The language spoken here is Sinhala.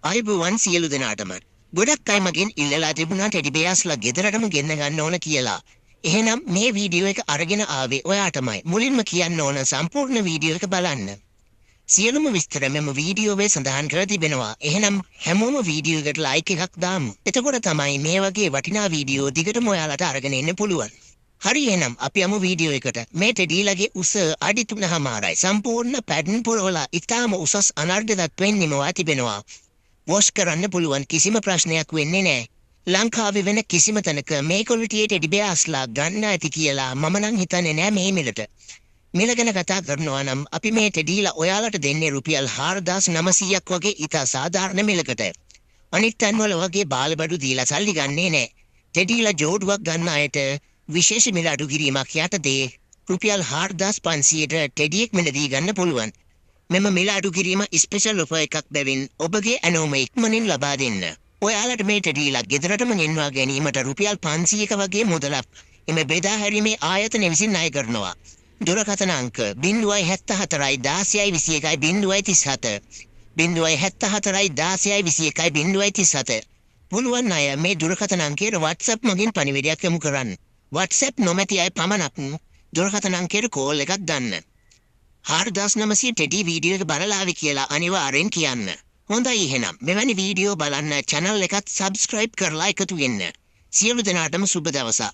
අයිබෝවන් සියලු දෙනාටම. ගොඩක් අය මගෙන් ඉල්ලලා තිබුණා ටෙඩි බෙයාස්ලා ගෙදරටම ගෙන්න ගන්න ඕන කියලා. එහෙනම් මේ වීඩියෝ එක අරගෙන ආවේ ඔයාටමයි. මුලින්ම කියන්න ඕන සම්පූර්ණ වීඩියෝ එක බලන්න. සියලුම විස්තර මෙම වීඩියෝවේ සඳහන් කර තිබෙනවා. එහෙනම් හැමෝම වීඩියෝ එකට ලයික් එකක් දාමු. එතකොට තමයි මේ වගේ වටිනා වීඩියෝ දිගටම ඔයාලට අරගෙන එන්න පුළුවන්. හරි එහෙනම් අපි යමු වීඩියෝ එකට. මේ ටෙඩීලගේ උස අඩි 3.5යි. සම්පූර්ණ පැඩන් පුරවලා ඉතාම උසස් අනර්ඝතත්වයෙන් නිමවා තිබෙනවා. වොෂ් කරන්න පුළුවන් කිසිම ප්‍රශ්නයක් වෙන්නේ නැහැ. ලංකාවේ වෙන කිසිම තැනක මේ ක්වොලිටියේ ටෙඩි බෙයාස්ලා ගන්න ඇති කියලා මම නම් හිතන්නේ නැහැ මේ මිලට. මිල ගැන කතා කරනවා නම් අපි මේ ටෙඩීලා ඔයාලට දෙන්නේ රුපියල් 4900ක් වගේ ඉතා සාධාරණ මිලකට. අනිත් තැන්වල වගේ බාලබඩු දීලා සල්ලි ගන්නේ නැහැ. ටෙඩීලා ජෝඩුවක් ගන්න අයට විශේෂ මිල අඩු කිරීමක් යටතේ රුපියල් 4500ට ටෙඩියෙක් මිලදී ගන්න පුළුවන්. මෙම මිල අඩු කිරීම ස්පෙෂල් ඔෆර් එකක් බැවින් ඔබගේ ඇනෝම ඉක්මනින් ලබා දෙන්න. ඔයාලට මේ ටෙඩීලා ගෙදරටම ගෙන්වා ගැනීමට රුපියල් 500ක වගේ මුදලක් එම බෙදා හැරීමේ ආයතන විසින් ණය කරනවා. දුරකථන අංක 074 16 21 037 074 16 21 037. පුළුවන් අය මේ දුරකථන අංකයට WhatsApp මගින් පණිවිඩයක් යොමු කරන්න. WhatsApp නොමැති අය පමණක් දුරකථන අංකයට කෝල් එකක් දාන්න. 4900 ටෙඩි වීඩියෝ එක බලලාවි කියලා අනිවාර්යෙන් කියන්න. හොඳයි එහෙනම් මෙවැනි වීඩියෝ බලන්න channel එකත් subscribe කරලා එකතු වෙන්න. සියලු දෙනාටම සුබ දවසක්.